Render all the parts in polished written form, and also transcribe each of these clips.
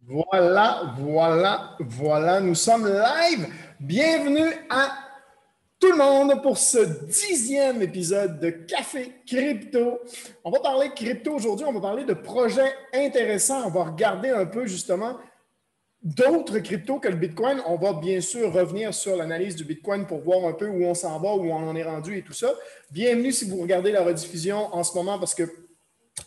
Voilà, nous sommes live. Bienvenue à tout le monde pour ce 10e épisode de Café Crypto. On va parler de crypto aujourd'hui, on va parler de projets intéressants. On va regarder un peu justement d'autres cryptos que le Bitcoin. On va bien sûr revenir sur l'analyse du Bitcoin pour voir un peu où on s'en va, où on en est rendu et tout ça. Bienvenue si vous regardez la rediffusion en ce moment parce que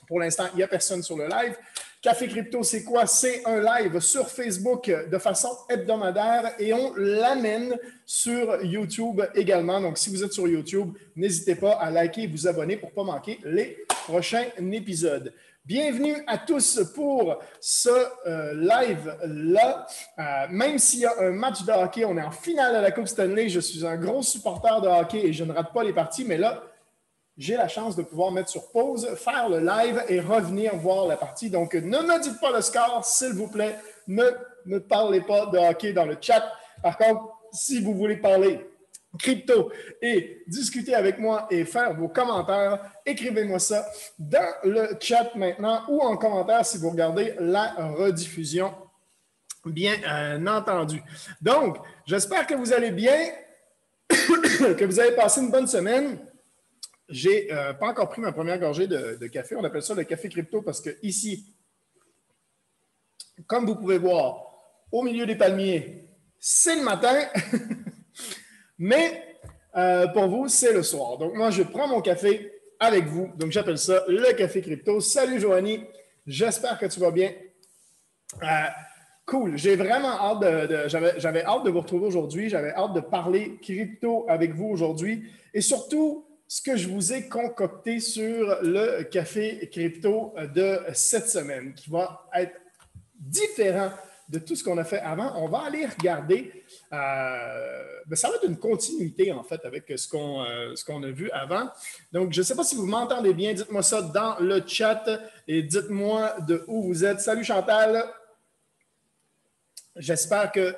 pour l'instant, il n'y a personne sur le live. Café Crypto, c'est quoi? C'est un live sur Facebook de façon hebdomadaire et on l'amène sur YouTube également. Donc, si vous êtes sur YouTube, n'hésitez pas à liker et vous abonner pour ne pas manquer les prochains épisodes. Bienvenue à tous pour ce live-là. Même s'il y a un match de hockey, on est en finale de la Coupe Stanley. Je suis un gros supporter de hockey et je ne rate pas les parties, mais là, j'ai la chance de pouvoir mettre sur pause, faire le live et revenir voir la partie. Donc, ne me dites pas le score, s'il vous plaît. Ne parlez pas de hockey dans le chat. Par contre, si vous voulez parler crypto et discuter avec moi et faire vos commentaires, écrivez-moi ça dans le chat maintenant ou en commentaire si vous regardez la rediffusion, bien entendu. Donc, j'espère que vous allez bien, que vous avez passé une bonne semaine. J'ai pas encore pris ma première gorgée de café. On appelle ça le café crypto parce que ici, comme vous pouvez voir, au milieu des palmiers, c'est le matin. Mais pour vous, c'est le soir. Donc, moi, je prends mon café avec vous. Donc, j'appelle ça le café crypto. Salut, Joanie. J'espère que tu vas bien. Cool. J'ai vraiment hâte j'avais hâte de vous retrouver aujourd'hui. J'avais hâte de parler crypto avec vous aujourd'hui. Et surtout, ce que je vous ai concocté sur le café crypto de cette semaine, qui va être différent de tout ce qu'on a fait avant. On va aller regarder. Ça va être une continuité, en fait, avec ce qu'on a vu avant. Donc, je ne sais pas si vous m'entendez bien. Dites-moi ça dans le chat et dites-moi de où vous êtes. Salut Chantal. J'espère que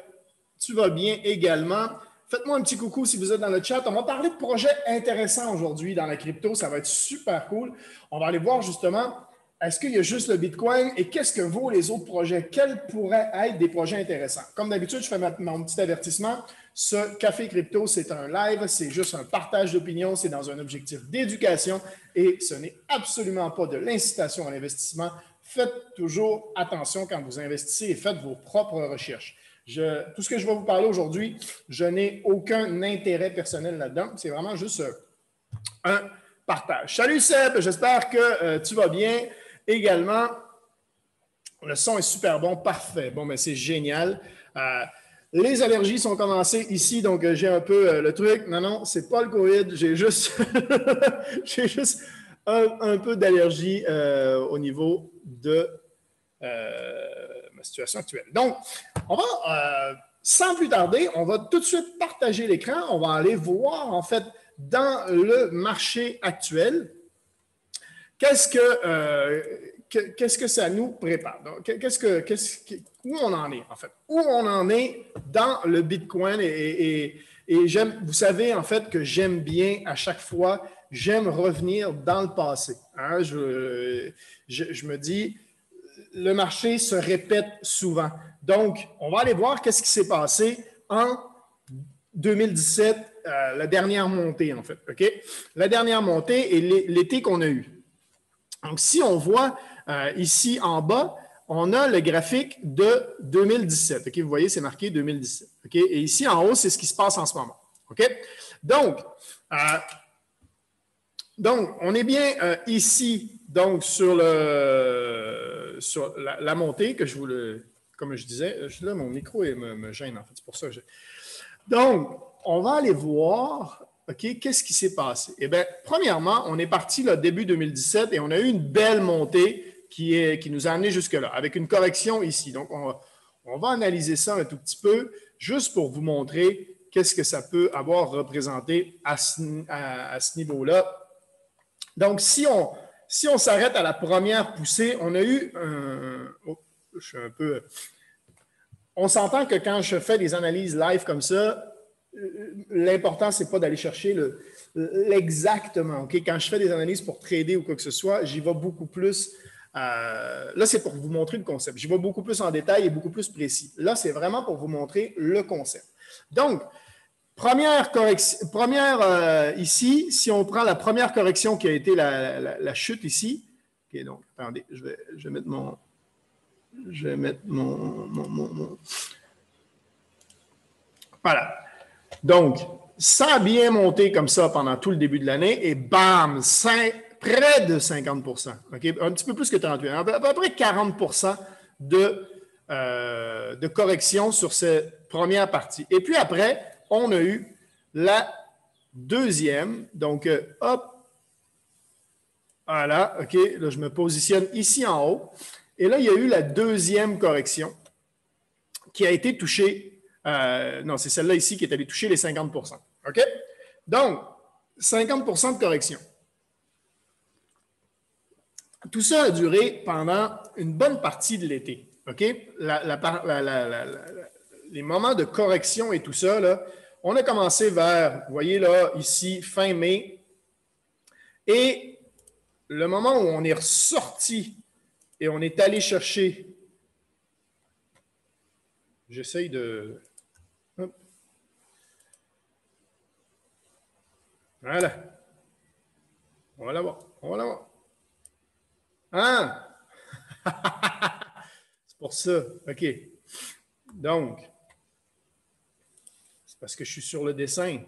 tu vas bien également. Faites-moi un petit coucou si vous êtes dans le chat. On va parler de projets intéressants aujourd'hui dans la crypto. Ça va être super cool. On va aller voir justement, est-ce qu'il y a juste le Bitcoin et qu'est-ce que vaut les autres projets? Quels pourraient être des projets intéressants? Comme d'habitude, je fais mon petit avertissement. Ce Café Crypto, c'est un live. C'est juste un partage d'opinion. C'est dans un objectif d'éducation et ce n'est absolument pas de l'incitation à l'investissement. Faites toujours attention quand vous investissez et faites vos propres recherches. Tout ce que je vais vous parler aujourd'hui, je n'ai aucun intérêt personnel là-dedans. C'est vraiment juste un partage. Salut Seb, j'espère que tu vas bien également. Le son est super bon, parfait. Bon, mais c'est génial. Les allergies sont commencées ici, donc j'ai un peu le truc. Non, c'est pas le COVID. J'ai juste, un peu d'allergie au niveau de ma situation actuelle. Donc, on va, sans plus tarder, on va tout de suite partager l'écran. On va aller voir, en fait, dans le marché actuel, qu'est-ce que ça nous prépare? Donc, où on en est, en fait? Où on en est dans le Bitcoin et j'aime, vous savez, en fait, que j'aime bien à chaque fois, j'aime revenir dans le passé. Hein? Je me dis, le marché se répète souvent. Donc, on va aller voir qu'est-ce qui s'est passé en 2017, la dernière montée, en fait. OK? La dernière montée et l'été qu'on a eu. Donc, si on voit ici en bas, on a le graphique de 2017. OK? Vous voyez, c'est marqué 2017. OK? Et ici en haut, c'est ce qui se passe en ce moment. OK? Donc, on est bien ici, donc, sur la montée que comme je disais, là, mon micro me gêne, en fait. C'est pour ça que Donc, on va aller voir, OK, qu'est-ce qui s'est passé? Eh bien, premièrement, on est parti là, début 2017 et on a eu une belle montée qui nous a amené jusque-là, avec une correction ici. Donc, on va analyser ça un tout petit peu, juste pour vous montrer qu'est-ce que ça peut avoir représenté à ce niveau-là. Donc, si on s'arrête à la première poussée, on a eu je suis un peu... On s'entend que quand je fais des analyses live comme ça, l'important, ce n'est pas d'aller chercher l'exactement. Okay? Quand je fais des analyses pour trader ou quoi que ce soit, j'y vais beaucoup plus Là, c'est pour vous montrer le concept. Je vais beaucoup plus en détail et beaucoup plus précis. Là, c'est vraiment pour vous montrer le concept. Donc, première correction, ici, si on prend la première correction qui a été la chute ici. OK, donc, attendez, je vais mettre mon... Voilà. Donc, ça a bien monté comme ça pendant tout le début de l'année et bam, près de 50 %. Okay? Un petit peu plus que 38 %. À peu près 40 % de correction sur cette première partie. Et puis après, on a eu la deuxième. Donc, hop. Voilà, OK. Là, je me positionne ici en haut. Et là, il y a eu la deuxième correction qui a été touchée. Non, c'est celle-là ici qui est allée toucher les 50 %. OK? Donc, 50 % de correction. Tout ça a duré pendant une bonne partie de l'été. OK? Les moments de correction et tout ça, là, on a commencé vers, vous voyez là, ici, fin mai. Et le moment où on est ressorti et on est allé chercher, j'essaye de... Hop. Voilà. On va l'avoir. On va l'avoir. Ah! C'est pour ça. OK. Donc, c'est parce que je suis sur le dessin.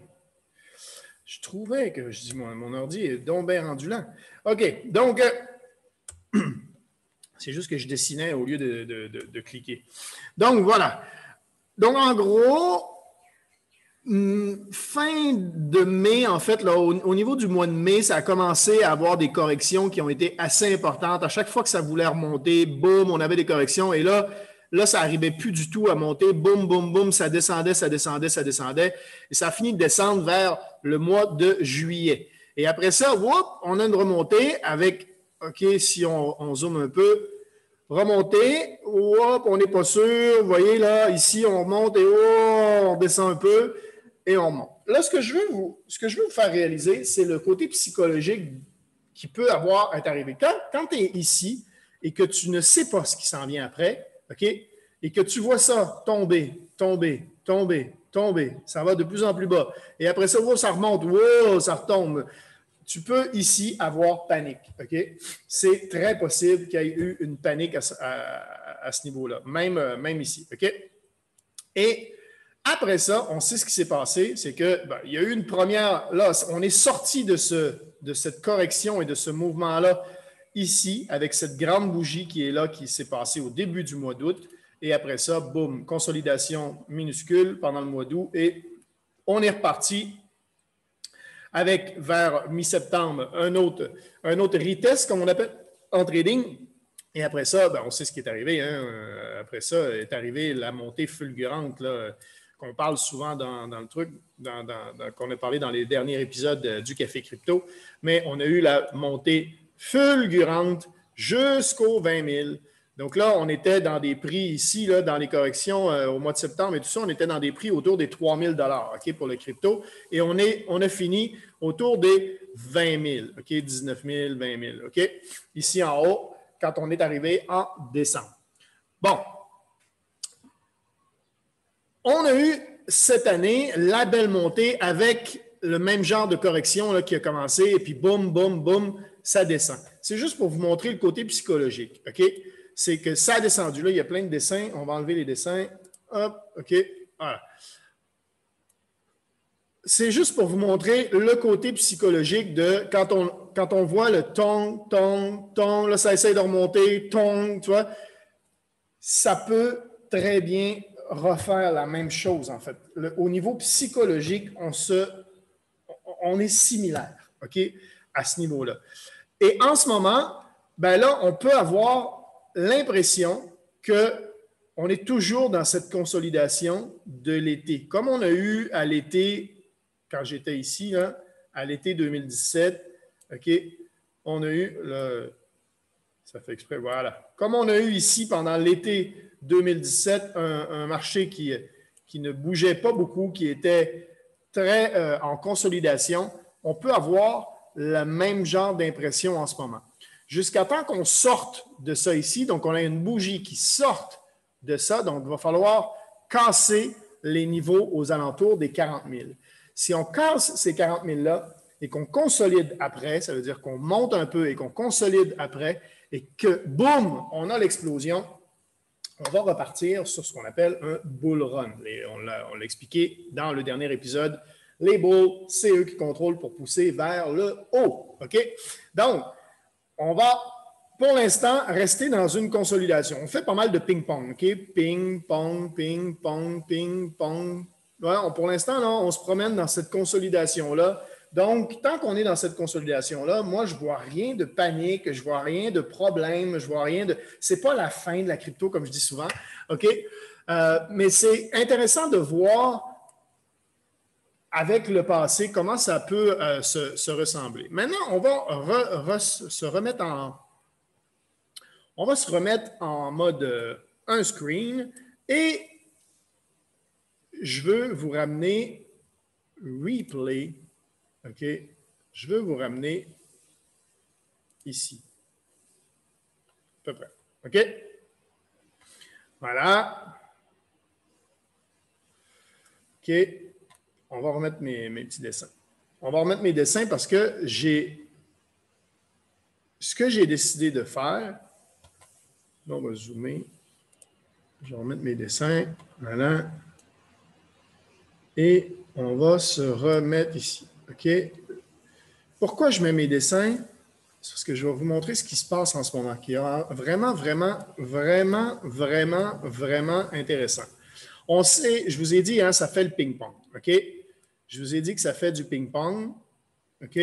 Je trouvais que, je dis, mon ordi est donc bien rendu lent. OK. Donc, c'est juste que je dessinais au lieu de cliquer. Donc, voilà. Donc, en gros, fin de mai, en fait, là, au niveau du mois de mai, ça a commencé à avoir des corrections qui ont été assez importantes. À chaque fois que ça voulait remonter, boum, on avait des corrections. Et là, ça n'arrivait plus du tout à monter. Boum, boum, boum, ça descendait, ça descendait, ça descendait. Et ça a fini de descendre vers le mois de juillet. Et après ça, whoop, on a une remontée avec, OK, si on zoome un peu, remontée, whoop, on n'est pas sûr. Vous voyez là, ici, on remonte et oh, on descend un peu. Et on monte. Là, ce que je veux vous faire réaliser, c'est le côté psychologique qui peut être arrivé. Quand tu es ici et que tu ne sais pas ce qui s'en vient après, OK, et que tu vois ça tomber, tomber, tomber, tomber, ça va de plus en plus bas. Et après ça, ça remonte, wow, ça retombe. Tu peux ici avoir panique. OK? C'est très possible qu'il y ait eu une panique à ce niveau-là, même ici. OK? Et après ça, on sait ce qui s'est passé, c'est que il y a eu une première, là, on est sorti de cette correction et de ce mouvement-là ici, avec cette grande bougie qui est là, qui s'est passée au début du mois d'août. Et après ça, boum, consolidation minuscule pendant le mois d'août. Et on est reparti avec, vers mi-septembre, un autre retest, comme on appelle, en trading. Et après ça, on sait ce qui est arrivé. Hein? Après ça, est arrivée la montée fulgurante, là, qu'on parle souvent dans le truc, qu'on a parlé dans les derniers épisodes du Café Crypto, mais on a eu la montée fulgurante jusqu'aux 20 000. Donc là, on était dans des prix ici, là, dans les corrections au mois de septembre et tout ça, on était dans des prix autour des 3 000 $, OK, pour le crypto. Et on a fini autour des 20 000, OK, 19 000, 20 000, OK, ici en haut, quand on est arrivé en décembre. Bon. On a eu cette année la belle montée avec le même genre de correction là, qui a commencé et puis boum, boum, boum, ça descend. C'est juste pour vous montrer le côté psychologique. OK? C'est que ça a descendu. Là, il y a plein de dessins. On va enlever les dessins. Hop, OK. Voilà. C'est juste pour vous montrer le côté psychologique de quand on voit le tong, tong, tong, là, ça essaie de remonter, tong, tu vois. Ça peut très bien refaire la même chose, en fait. Au niveau psychologique, on est similaire, OK, à ce niveau-là. Et en ce moment, là, on peut avoir l'impression qu'on est toujours dans cette consolidation de l'été. Comme on a eu à l'été, quand j'étais ici, là, à l'été 2017, OK, on a eu ça fait exprès, voilà. Comme on a eu ici pendant l'été 2017, un marché qui ne bougeait pas beaucoup, qui était très en consolidation, on peut avoir le même genre d'impression en ce moment. jusqu'à temps qu'on sorte de ça ici. Donc, on a une bougie qui sorte de ça. Donc, il va falloir casser les niveaux aux alentours des 40 000. Si on casse ces 40 000-là et qu'on consolide après, ça veut dire qu'on monte un peu et qu'on consolide après et que, boum, on a l'explosion, on va repartir sur ce qu'on appelle un bull run. On l'a expliqué dans le dernier épisode. Les bulls, c'est eux qui contrôlent pour pousser vers le haut. OK? Donc, on va, pour l'instant, rester dans une consolidation. On fait pas mal de ping-pong. OK? Ping-pong, ping-pong, ping-pong. Ouais, pour l'instant, on se promène dans cette consolidation-là. Donc, tant qu'on est dans cette consolidation-là, moi, je ne vois rien de panique, je ne vois rien de problème, je vois rien de... Ce n'est pas la fin de la crypto, comme je dis souvent, OK? Mais c'est intéressant de voir avec le passé comment ça peut se ressembler. Maintenant, on va se remettre en mode un screen et je veux vous ramener replay. OK? Je veux vous ramener ici. À peu près. OK? Voilà. OK. On va remettre mes petits dessins. On va remettre mes dessins parce que ce que j'ai décidé de faire, là, on va zoomer. Je vais remettre mes dessins. Voilà. Et on va se remettre ici. OK? Pourquoi je mets mes dessins? C'est parce que je vais vous montrer ce qui se passe en ce moment, qui est vraiment, vraiment, vraiment, vraiment, vraiment intéressant. On sait, je vous ai dit, hein, ça fait le ping-pong. OK? Je vous ai dit que ça fait du ping-pong. OK?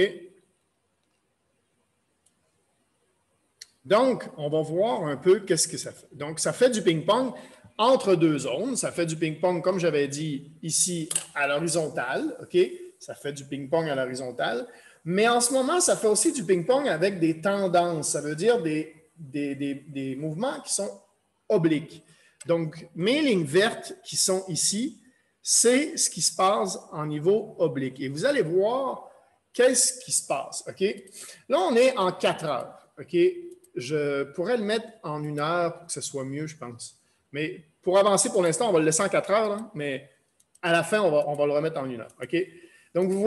Donc, on va voir un peu qu'est-ce que ça fait. Donc, ça fait du ping-pong entre deux zones. Ça fait du ping-pong, comme j'avais dit, ici à l'horizontale. OK? Ça fait du ping-pong à l'horizontale. Mais en ce moment, ça fait aussi du ping-pong avec des tendances. Ça veut dire des mouvements qui sont obliques. Donc, mes lignes vertes qui sont ici, c'est ce qui se passe en niveau oblique. Et vous allez voir qu'est-ce qui se passe. OK? Là, on est en 4 heures. OK? Je pourrais le mettre en 1 heure pour que ce soit mieux, je pense. Mais pour avancer pour l'instant, on va le laisser en 4 heures, là, mais à la fin, on va le remettre en 1 heure. OK? Donc, vous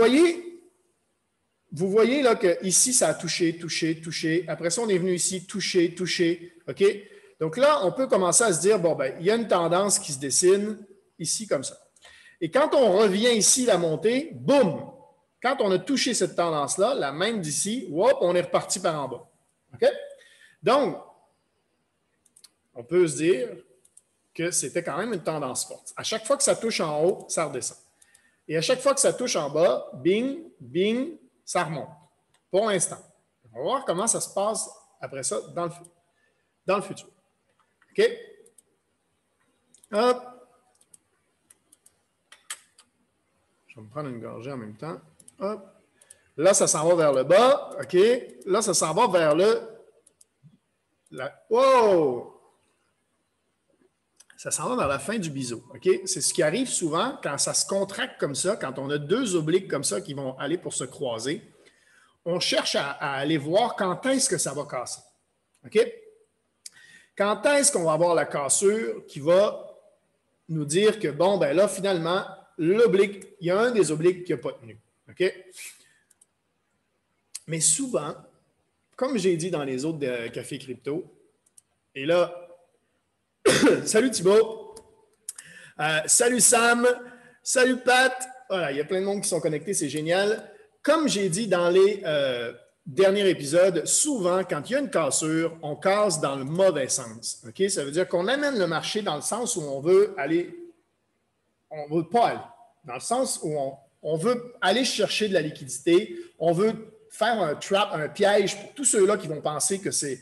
voyez là que ici, ça a touché, touché, touché. Après ça, on est venu ici, touché, touché. OK? Donc là, on peut commencer à se dire, bon, ben, il y a une tendance qui se dessine ici comme ça. Et quand on revient ici, la montée, boum! Quand on a touché cette tendance-là, la même d'ici, hop, on est reparti par en bas. OK? Donc, on peut se dire que c'était quand même une tendance forte. À chaque fois que ça touche en haut, ça redescend. Et à chaque fois que ça touche en bas, bing, bing, ça remonte. Pour l'instant. On va voir comment ça se passe après ça dans le futur. OK? Hop. Je vais me prendre une gorgée en même temps. Hop. Là, ça s'en va vers le bas. OK? Là, ça s'en va vers wow! Ça s'en va vers la fin du biseau. OK? C'est ce qui arrive souvent quand ça se contracte comme ça, quand on a deux obliques comme ça qui vont aller pour se croiser. On cherche à aller voir quand est-ce que ça va casser. OK? Quand est-ce qu'on va avoir la cassure qui va nous dire que, bon, ben là, finalement, l'oblique, il y a un des obliques qui n'a pas tenu. OK? Mais souvent, comme j'ai dit dans les autres cafés crypto, et là, salut Thibaut, salut Sam, salut Pat, voilà, il y a plein de monde qui sont connectés, c'est génial. Comme j'ai dit dans les derniers épisodes, souvent, quand il y a une cassure, on casse dans le mauvais sens. OK? Ça veut dire qu'on amène le marché dans le sens où on veut aller, on ne veut pas aller. Dans le sens où on veut aller chercher de la liquidité, on veut faire un trap, un piège pour tous ceux-là qui vont penser que c'est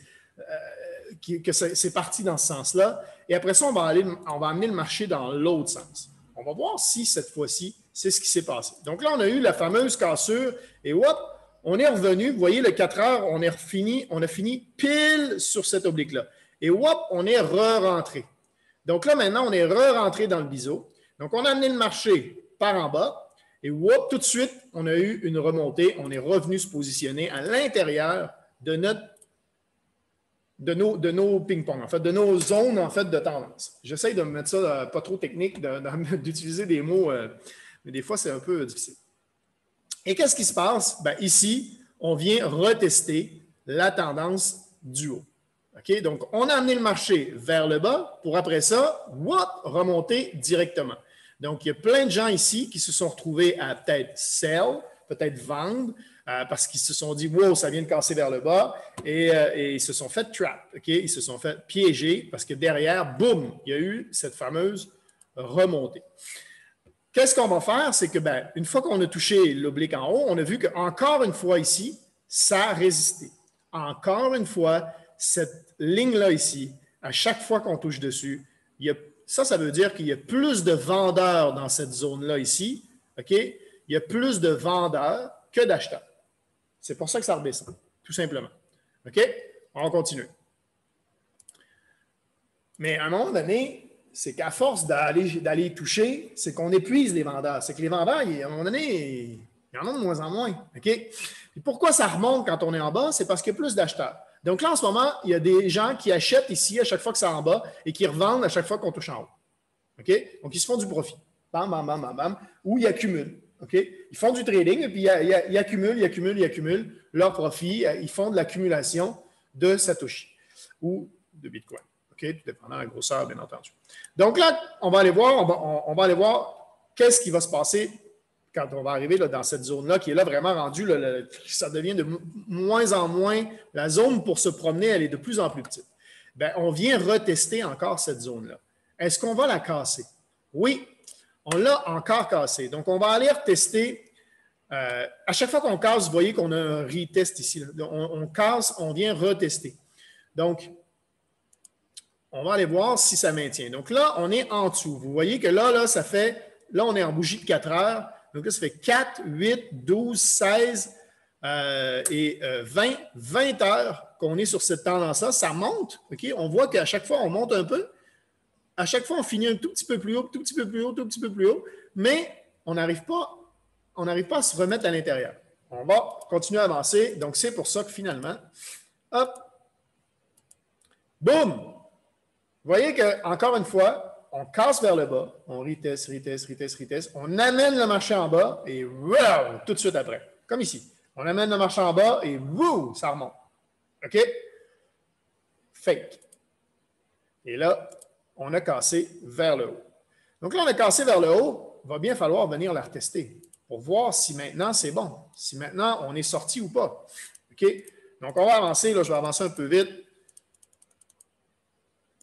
parti dans ce sens-là. Et après ça, on va amener le marché dans l'autre sens. On va voir si cette fois-ci, c'est ce qui s'est passé. Donc là, on a eu la fameuse cassure et hop, on est revenu. Vous voyez, le 4 heures, on a fini pile sur cette oblique-là. Et hop, on est re-rentré. Donc là, maintenant, on est re-rentré dans le biseau. Donc, on a amené le marché par en bas. Et hop, tout de suite, on a eu une remontée. On est revenu se positionner à l'intérieur de notre de nos ping-pong, en fait, de nos zones en fait, de tendance. J'essaie de me mettre ça pas trop technique, d'utiliser des mots, mais des fois, c'est un peu difficile. Et qu'est-ce qui se passe? Ben, ici, on vient retester la tendance du haut. OK? Donc, on a amené le marché vers le bas pour après ça, remonter directement. Donc, il y a plein de gens ici qui se sont retrouvés à peut-être sell, peut-être vendre, parce qu'ils se sont dit, wow, ça vient de casser vers le bas, et ils se sont fait trap, OK? Ils se sont fait piéger parce que derrière, boum, il y a eu cette fameuse remontée. Qu'est-ce qu'on va faire? C'est que, ben, une fois qu'on a touché l'oblique en haut, on a vu qu'encore une fois ici, ça a résisté. Encore une fois, cette ligne-là ici, à chaque fois qu'on touche dessus, ça veut dire qu'il y a plus de vendeurs dans cette zone-là ici, OK? Il y a plus de vendeurs que d'acheteurs. C'est pour ça que ça redescend, tout simplement. OK? On va continuer. Mais à un moment donné, c'est qu'à force d'aller toucher, c'est qu'on épuise les vendeurs. C'est que les vendeurs, à un moment donné, il y en a de moins en moins. OK? Et pourquoi ça remonte quand on est en bas? C'est parce qu'il y a plus d'acheteurs. Donc là, en ce moment, il y a des gens qui achètent ici à chaque fois que c'est en bas et qui revendent à chaque fois qu'on touche en haut. OK? Donc, ils se font du profit. Bam, bam, bam, bam, bam. Ou ils accumulent. OK? Ils font du trading et puis ils accumulent leur profit. Ils font de l'accumulation de Satoshi ou de Bitcoin. OK? Tout dépendant de la grosseur, bien entendu. Donc là, on va aller voir qu'est-ce qui va se passer quand on va arriver là, dans cette zone-là, qui est là vraiment rendue, ça devient de moins en moins, la zone pour se promener, elle est de plus en plus petite. Bien, on vient retester encore cette zone-là. Est-ce qu'on va la casser? Oui, on l'a encore cassée. Donc, on va aller retester. À chaque fois qu'on casse, vous voyez qu'on a un retest ici. Là. On casse, on vient retester. Donc, on va aller voir si ça maintient. Donc là, on est en dessous. Vous voyez que là, ça fait, là, on est en bougie de 4 heures. Donc là, ça fait 4, 8, 12, 16 et 20 heures qu'on est sur cette tendance-là. Ça monte. Okay? On voit qu'à chaque fois, on monte un peu. À chaque fois, on finit un tout petit peu plus haut, tout petit peu plus haut, tout petit peu plus haut. Mais on n'arrive pas à se remettre à l'intérieur. On va continuer à avancer. Donc, c'est pour ça que finalement, hop, boum! Vous voyez qu'encore une fois, on casse vers le bas, on reteste, on amène le marché en bas et wow, tout de suite après. Comme ici. On amène le marché en bas et wow, ça remonte. OK? Fake. Et là, on a cassé vers le haut. Donc là, on a cassé vers le haut, il va bien falloir venir la retester pour voir si maintenant c'est bon, si maintenant on est sorti ou pas. OK? Donc, on va avancer. Là, je vais avancer un peu vite.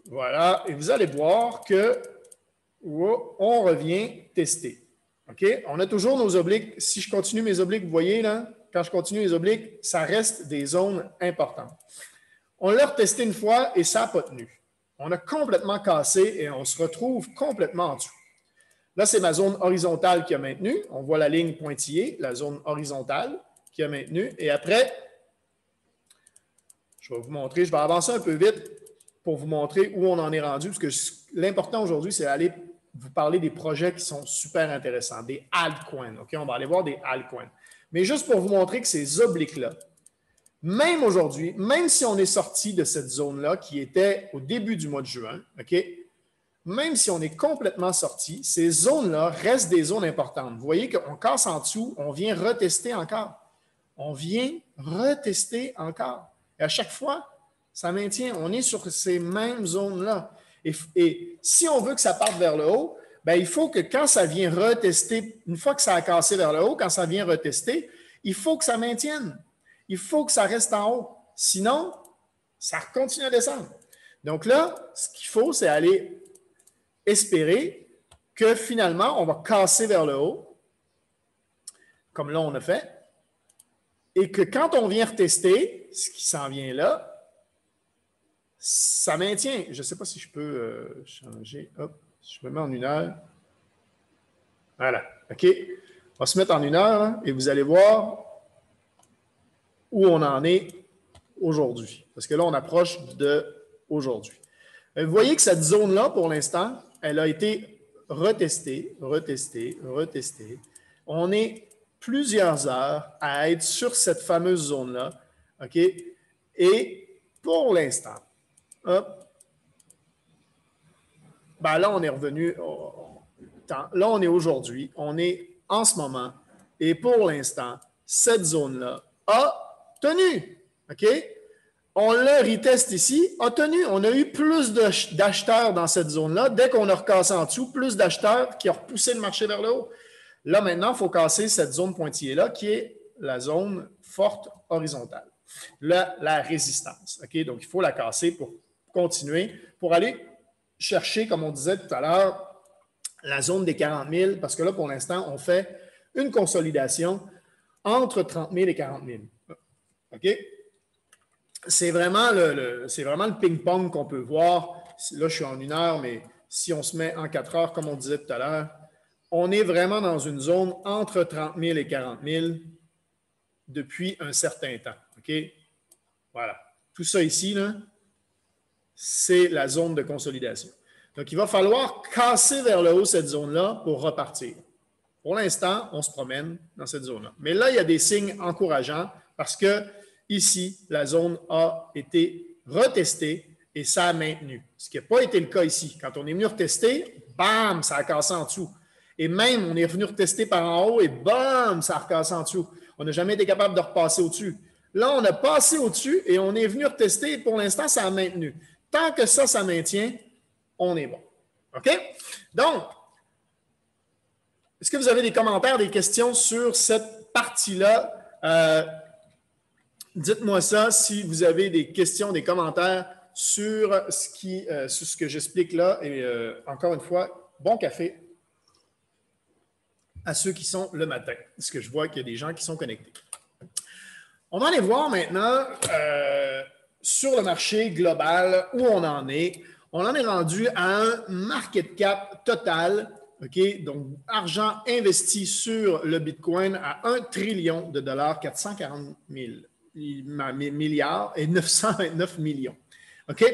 Voilà. Et vous allez voir que on revient tester. OK? On a toujours nos obliques. Si je continue mes obliques, vous voyez, là, quand je continue les obliques, ça reste des zones importantes. On l'a retesté une fois et ça n'a pas tenu. On a complètement cassé et on se retrouve complètement en dessous. Là, c'est ma zone horizontale qui a maintenu. On voit la ligne pointillée, la zone horizontale qui a maintenu. Et après, je vais vous montrer, je vais avancer un peu vite pour vous montrer où on en est rendu, parce que l'important aujourd'hui, c'est d'aller vous parler des projets qui sont super intéressants, des altcoins. OK? On va aller voir des altcoins. Mais juste pour vous montrer que ces obliques-là, même aujourd'hui, même si on est sorti de cette zone-là qui était au début du mois de juin, OK? Même si on est complètement sorti, ces zones-là restent des zones importantes. Vous voyez qu'on casse en dessous, on vient retester encore. On vient retester encore. Et à chaque fois, ça maintient. On est sur ces mêmes zones-là. Et si on veut que ça parte vers le haut, bien, il faut que quand ça vient retester, une fois que ça a cassé vers le haut, quand ça vient retester, il faut que ça maintienne. Il faut que ça reste en haut. Sinon, ça continue à descendre. Donc là, ce qu'il faut, c'est aller espérer que finalement, on va casser vers le haut, comme là, on a fait, et que quand on vient retester, ce qui s'en vient là, ça maintient. Je ne sais pas si je peux changer. Hop, je me mets en 1 heure. Voilà. OK. On va se mettre en 1 heure hein, et vous allez voir où on en est aujourd'hui. Parce que là, on approche d'aujourd'hui. Vous voyez que cette zone-là, pour l'instant, elle a été retestée. On est plusieurs heures à être sur cette fameuse zone-là. OK? Et pour l'instant, hop, ben là, on est revenu. Là, on est aujourd'hui, on est en ce moment, et pour l'instant, cette zone-là a tenu. OK? On le reteste ici, a tenu. On a eu plus d'acheteurs dans cette zone-là. Dès qu'on a recassé en dessous, plus d'acheteurs qui ont repoussé le marché vers le haut. Là, maintenant, il faut casser cette zone pointillée-là, qui est la zone forte horizontale. La résistance. OK? Donc, il faut la casser pour continuer, pour aller chercher, comme on disait tout à l'heure, la zone des 40 000, parce que là, pour l'instant, on fait une consolidation entre 30 000 et 40 000. OK? C'est vraiment le ping-pong qu'on peut voir. Là, je suis en 1 heure, mais si on se met en 4 heures, comme on disait tout à l'heure, on est vraiment dans une zone entre 30 000 et 40 000 depuis un certain temps. OK? Voilà. Tout ça ici, là, c'est la zone de consolidation. Donc, il va falloir casser vers le haut cette zone-là pour repartir. Pour l'instant, on se promène dans cette zone-là. Mais là, il y a des signes encourageants parce que ici, la zone a été retestée et ça a maintenu. Ce qui n'a pas été le cas ici. Quand on est venu retester, bam, ça a cassé en dessous. Et même, on est venu retester par en haut et bam, ça a recassé en dessous. On n'a jamais été capable de repasser au-dessus. Là, on a passé au-dessus et on est venu retester et pour l'instant, ça a maintenu. Tant que ça maintient, on est bon. OK? Donc, est-ce que vous avez des commentaires, des questions sur cette partie-là? Dites-moi ça si vous avez des questions, des commentaires sur ce que j'explique là. Et encore une fois, bon café à ceux qui sont le matin, parce que je vois qu'il y a des gens qui sont connectés. On va aller voir maintenant sur le marché global où on en est. On en est rendu à un market cap total, OK? Donc, argent investi sur le Bitcoin à 1 trillion de dollars, 440 milliards et 929 millions. OK?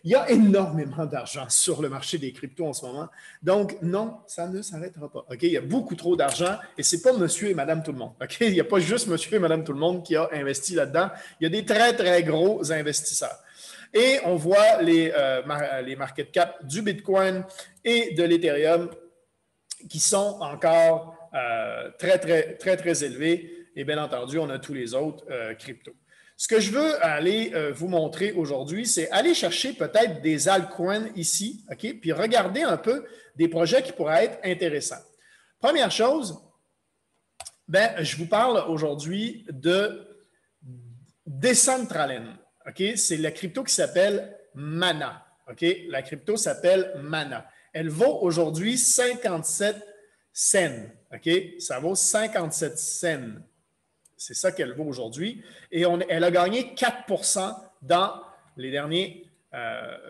Il y a énormément d'argent sur le marché des cryptos en ce moment. Donc, non, ça ne s'arrêtera pas. OK? Il y a beaucoup trop d'argent et ce n'est pas monsieur et madame tout le monde. OK? Il n'y a pas juste monsieur et madame tout le monde qui a investi là-dedans. Il y a des très, très gros investisseurs. Et on voit les market cap du Bitcoin et de l'Ethereum qui sont encore très, très, très, très élevés. Et bien entendu, on a tous les autres cryptos. Ce que je veux aller vous montrer aujourd'hui, c'est aller chercher peut-être des altcoins ici, OK? Puis regarder un peu des projets qui pourraient être intéressants. Première chose, ben, je vous parle aujourd'hui de Decentraland. OK? C'est la crypto qui s'appelle Mana. OK? La crypto s'appelle Mana. Elle vaut aujourd'hui 57 cents. OK? Ça vaut 57 cents. C'est ça qu'elle vaut aujourd'hui. Et elle a gagné 4 dans les derniers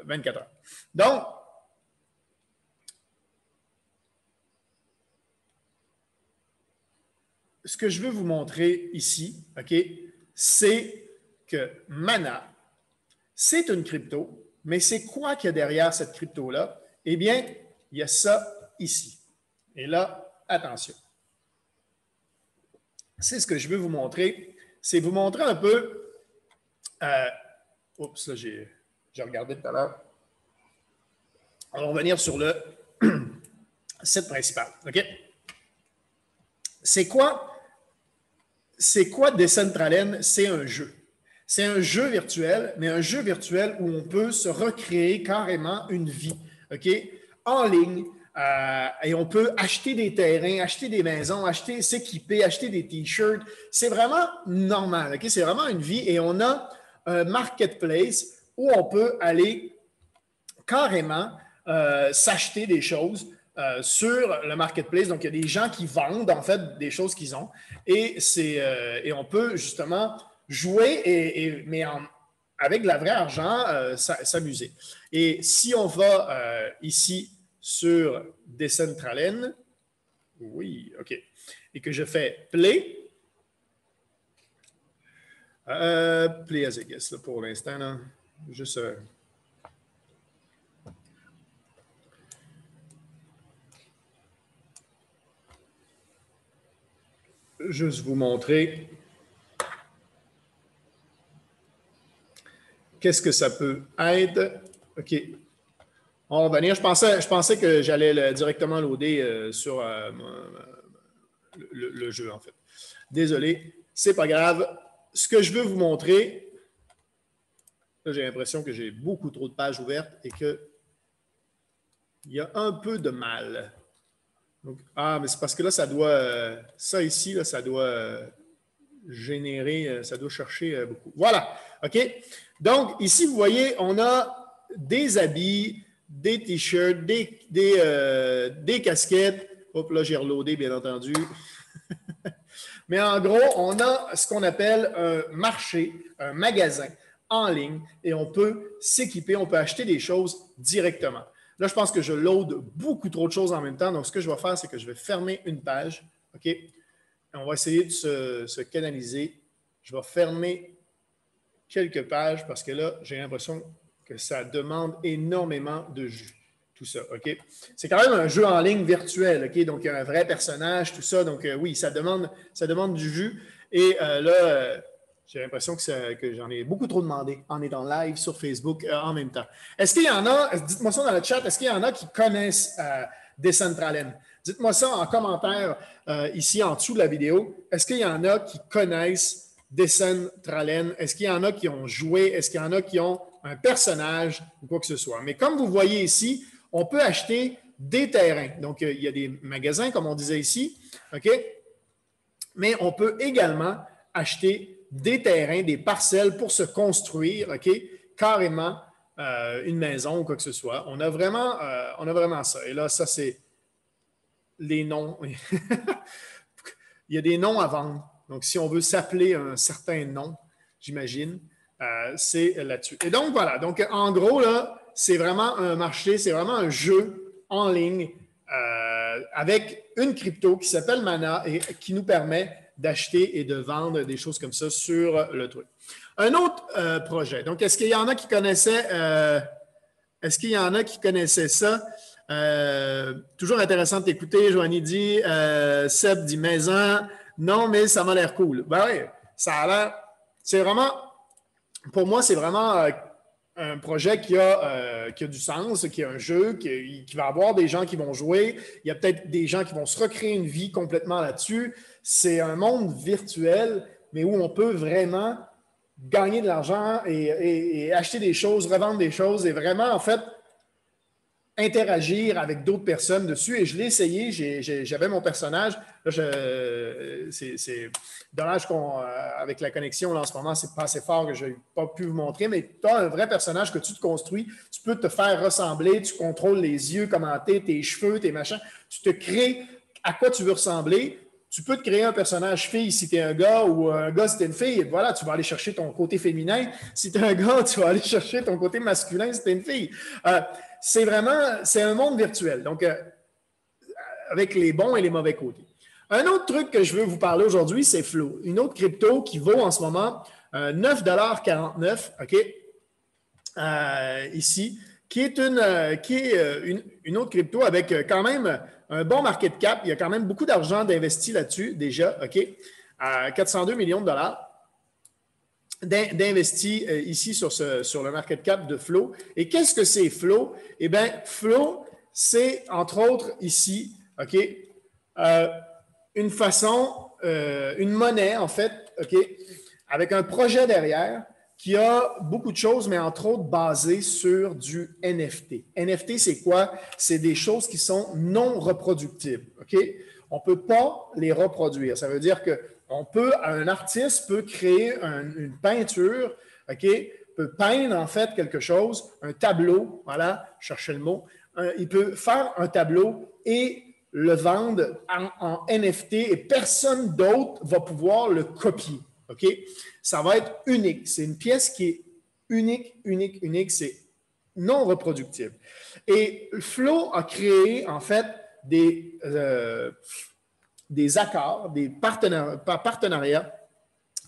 24 heures. Donc, ce que je veux vous montrer ici, OK, c'est que Mana, c'est une crypto, mais c'est quoi qu'il y a derrière cette crypto-là? Eh bien, il y a ça ici. Et là, attention. C'est ce que je veux vous montrer. C'est vous montrer un peu. Oups, là, j'ai regardé tout à l'heure. On va revenir sur le site principal. OK? C'est quoi Decentraland? C'est un jeu. C'est un jeu virtuel, mais un jeu virtuel où on peut se recréer carrément une vie, OK? En ligne. Et on peut acheter des terrains, acheter des maisons, s'équiper, acheter des t-shirts. C'est vraiment normal, OK? C'est vraiment une vie. Et on a un marketplace où on peut aller carrément s'acheter des choses sur le marketplace. Donc, il y a des gens qui vendent, en fait, des choses qu'ils ont. Et on peut justement jouer, mais avec de la vraie argent, s'amuser. Et si on va ici sur Decentraland, oui, OK, et que je fais Play, Play as a guest, là, pour l'instant, là, juste... juste vous montrer qu'est-ce que ça peut être? OK. On va venir. Je pensais que j'allais directement loader sur le jeu, en fait. Désolé, c'est pas grave. Ce que je veux vous montrer, là, j'ai l'impression que j'ai beaucoup trop de pages ouvertes et qu'il y a un peu de mal. Donc, mais c'est parce que là, ça doit, ça ici, là, ça doit générer, ça doit chercher beaucoup. Voilà, OK? Donc, ici, vous voyez, on a des habits, des t-shirts, des casquettes. Hop, là, j'ai reloadé, bien entendu. Mais en gros, on a ce qu'on appelle un marché, un magasin en ligne et on peut s'équiper, on peut acheter des choses directement. Là, je pense que je load beaucoup trop de choses en même temps. Donc, ce que je vais faire, c'est que je vais fermer une page. OK? On va essayer de se canaliser. Je vais fermer quelques pages parce que là, j'ai l'impression que ça demande énormément de jus. Tout ça, OK? C'est quand même un jeu en ligne virtuel, OK? Donc, il y a un vrai personnage, tout ça. Donc, oui, ça demande du jus. Et là, j'ai l'impression que j'en ai beaucoup trop demandé en étant live sur Facebook en même temps. Est-ce qu'il y en a, dites-moi ça dans le chat, est-ce qu'il y en a qui connaissent Decentraland? Dites-moi ça en commentaire ici en dessous de la vidéo. Est-ce qu'il y en a qui connaissent Decentraland? Est-ce qu'il y en a qui ont joué? Est-ce qu'il y en a qui ont un personnage ou quoi que ce soit? Mais comme vous voyez ici, on peut acheter des terrains. Donc, il y a des magasins, comme on disait ici, OK? Mais on peut également acheter des terrains, des parcelles pour se construire, OK? Carrément une maison ou quoi que ce soit. On a vraiment ça. Et là, ça, c'est les noms. Il y a des noms à vendre. Donc, si on veut s'appeler un certain nom, j'imagine, c'est là-dessus. Et donc, voilà. Donc, en gros, là, c'est vraiment un marché, c'est vraiment un jeu en ligne avec une crypto qui s'appelle Mana et qui nous permet d'acheter et de vendre des choses comme ça sur le truc. Un autre projet. Donc, est-ce qu'il y en a qui connaissaient ça? Toujours intéressant de t'écouter. Joanie dit, Seb dit maison. Non, mais ça m'a l'air cool. Ben oui, ça a l'air. C'est vraiment, pour moi, c'est vraiment un projet qui a du sens, qui a un jeu, qui va avoir des gens qui vont jouer. Il y a peut-être des gens qui vont se recréer une vie complètement là-dessus. C'est un monde virtuel, mais où on peut vraiment gagner de l'argent et acheter des choses, revendre des choses et vraiment, en fait, interagir avec d'autres personnes dessus. Et je l'ai essayé, j'avais mon personnage. Là, c'est dommage qu'avec la connexion, là, en ce moment, c'est pas assez fort que je n'ai pas pu vous montrer, mais tu as un vrai personnage que tu te construis. Tu peux te faire ressembler, tu contrôles les yeux, comment tes cheveux, tes machins. Tu te crées à quoi tu veux ressembler. Tu peux te créer un personnage fille si tu es un gars ou un gars si tu es une fille. Et voilà, tu vas aller chercher ton côté féminin. Si tu es un gars, tu vas aller chercher ton côté masculin si tu es une fille. C'est un monde virtuel. Donc, avec les bons et les mauvais côtés. Un autre truc que je veux vous parler aujourd'hui, c'est Flow. Une autre crypto qui vaut en ce moment 9,49 $, OK? Ici, qui est une autre crypto avec quand même un bon market cap. Il y a quand même beaucoup d'argent d'investi là-dessus déjà, OK? 402 millions de dollars d'investis ici sur le market cap de Flow. Et qu'est-ce que c'est Flow? Eh bien, Flow, c'est entre autres ici, OK, une monnaie en fait, OK, avec un projet derrière qui a beaucoup de choses, mais entre autres basé sur du NFT. NFT, c'est quoi? C'est des choses qui sont non reproductibles, OK? On ne peut pas les reproduire. Ça veut dire un artiste peut créer une peinture, OK? Peut peindre en fait quelque chose, un tableau, voilà, cherchez le mot. Il peut faire un tableau et le vendre en NFT et personne d'autre va pouvoir le copier, OK? Ça va être unique. C'est une pièce qui est unique. C'est non reproductible. Et Flow a créé en fait des accords, des partenariats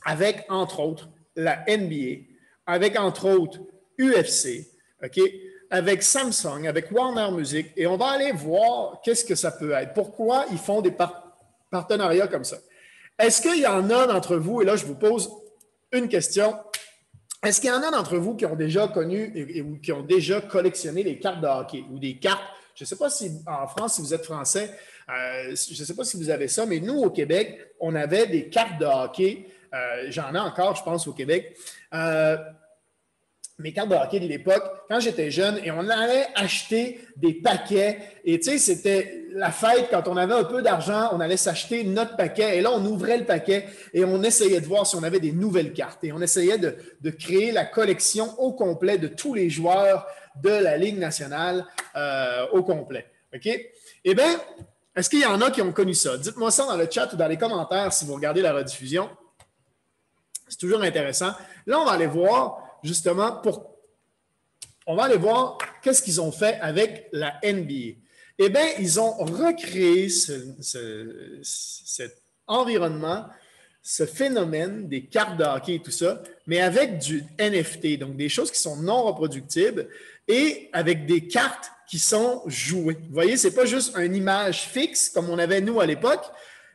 avec, entre autres, la NBA, avec, entre autres, UFC, OK, avec Samsung, avec Warner Music, et on va aller voir qu'est-ce que ça peut être. Pourquoi ils font des partenariats comme ça? Est-ce qu'il y en a d'entre vous, et là, je vous pose une question, Est-ce qu'il y en a d'entre vous qui ont déjà connu ou qui ont déjà collectionné les cartes de hockey ou des cartes? Je ne sais pas si en France, si vous êtes français, je ne sais pas si vous avez ça, mais nous, au Québec, on avait des cartes de hockey. J'en ai encore, je pense, au Québec. Mes cartes de hockey de l'époque, quand j'étais jeune, et on allait acheter des paquets. Et tu sais, c'était la fête, quand on avait un peu d'argent, on allait s'acheter notre paquet. Et là, on ouvrait le paquet et on essayait de voir si on avait des nouvelles cartes. Et on essayait de créer la collection au complet de tous les joueurs de la Ligue nationale au complet. OK? Eh bien, est-ce qu'il y en a qui ont connu ça? Dites-moi ça dans le chat ou dans les commentaires si vous regardez la rediffusion. C'est toujours intéressant. Là, on va aller voir justement on va aller voir qu'est-ce qu'ils ont fait avec la NBA. Eh bien, ils ont recréé cet environnement, ce phénomène des cartes de hockey et tout ça, mais avec du NFT, donc des choses qui sont non reproductibles et avec des cartes qui sont jouées. Vous voyez, ce n'est pas juste une image fixe comme on avait nous à l'époque.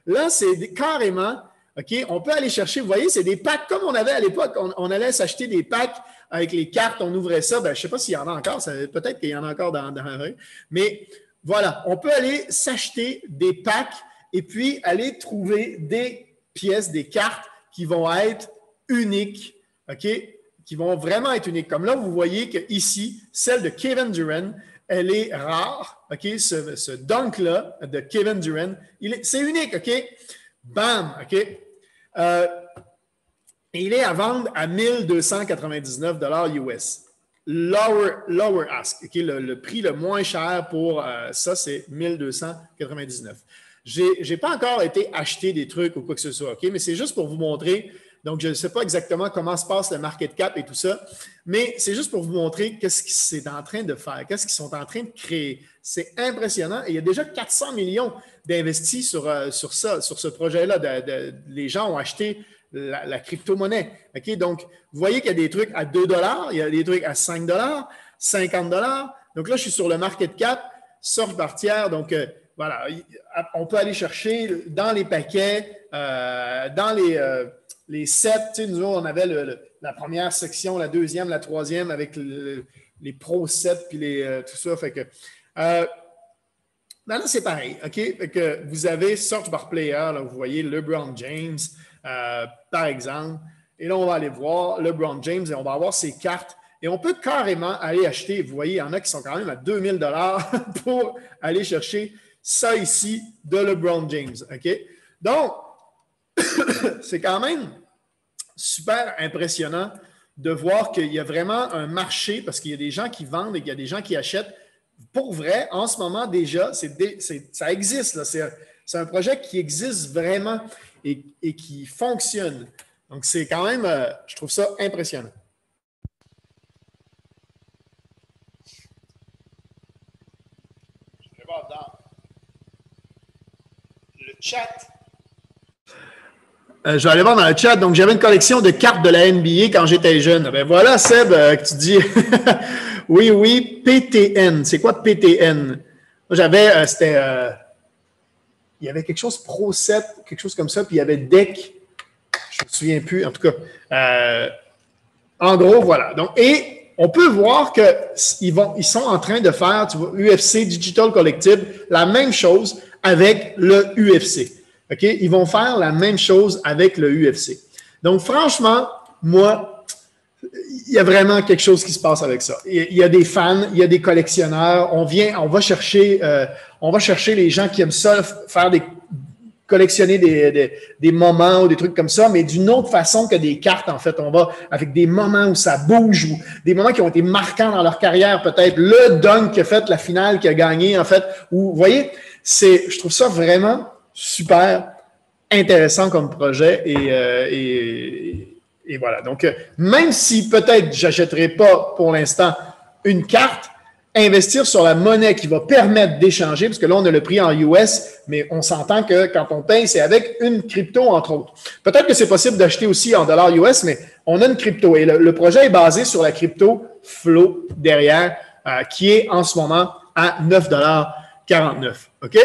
Là, c'est carrément... OK, on peut aller chercher, vous voyez, c'est des packs comme on avait à l'époque. On allait s'acheter des packs avec les cartes, on ouvrait ça. Ben, je ne sais pas s'il y en a encore, peut-être qu'il y en a encore dans la rue. Mais voilà, on peut aller s'acheter des packs et puis aller trouver des pièces, des cartes qui vont être uniques, OK, qui vont vraiment être uniques. Comme là, vous voyez qu'ici, celle de Kevin Durant, elle est rare, OK, ce dunk-là de Kevin Durant, c'est unique, OK? Bam, OK? Il est à vendre à 1299 US. Lower ask. Okay? Le prix le moins cher pour ça, c'est 1299. Je n'ai pas encore été acheter des trucs ou quoi que ce soit, OK? Mais c'est juste pour vous montrer. Donc, je ne sais pas exactement comment se passe le market cap et tout ça, mais c'est juste pour vous montrer qu'est-ce qu'ils sont en train de faire, qu'est-ce qu'ils sont en train de créer. C'est impressionnant. Et il y a déjà 400 millions d'investis sur ça, sur ce projet-là. Les gens ont acheté la crypto-monnaie. OK? Donc, vous voyez qu'il y a des trucs à 2 $, il y a des trucs à 5 $, 50 $. Donc là, je suis sur le market cap, Sorge Bartière. Donc, voilà, on peut aller chercher dans les paquets, dans les sets. Tu sais, nous, on avait la première section, la deuxième, la troisième avec les pro sets puis tout ça. Fait que là, c'est pareil. OK? Fait que vous avez Search Bar Player, là, vous voyez LeBron James, par exemple. Et là, on va aller voir LeBron James et on va avoir ses cartes. Et on peut carrément aller acheter, vous voyez, il y en a qui sont quand même à 2000 $ pour aller chercher ça ici de LeBron James. OK? Donc, c'est quand même super impressionnant de voir qu'il y a vraiment un marché parce qu'il y a des gens qui vendent et qu'il y a des gens qui achètent. Pour vrai, en ce moment déjà, ça existe. Là. C'est un projet qui existe vraiment et qui fonctionne. Donc, c'est quand même, je trouve ça impressionnant. Je vais voir dans le chat. Je vais aller voir dans le chat. Donc, j'avais une collection de cartes de la NBA quand j'étais jeune. Ben voilà, Seb, que tu dis. Oui, PTN. C'est quoi PTN? Moi, j'avais, il y avait quelque chose Pro 7, quelque chose comme ça, puis il y avait Deck. Je ne me souviens plus, en tout cas. En gros, voilà. Donc, et on peut voir qu'ils sont en train de faire, tu vois, UFC Digital Collective, la même chose avec le UFC. OK? Ils vont faire la même chose avec le UFC. Donc, franchement, moi, il y a vraiment quelque chose qui se passe avec ça. Il y a des fans, il y a des collectionneurs. On va chercher les gens qui aiment ça, collectionner des moments ou des trucs comme ça, mais d'une autre façon que des cartes, en fait. On va avec des moments où ça bouge ou des moments qui ont été marquants dans leur carrière, peut-être. Le dunk qui a fait la finale, qui a gagné, en fait. Ou, vous voyez, je trouve ça vraiment super intéressant comme projet et voilà. Donc, même si peut-être je n'achèterai pas pour l'instant une carte, investir sur la monnaie qui va permettre d'échanger, parce que là, on a le prix en US, mais on s'entend que quand on paye, c'est avec une crypto, entre autres. Peut-être que c'est possible d'acheter aussi en dollars US, mais on a une crypto. Et le projet est basé sur la crypto Flow derrière, qui est en ce moment à 9,49 $. OK?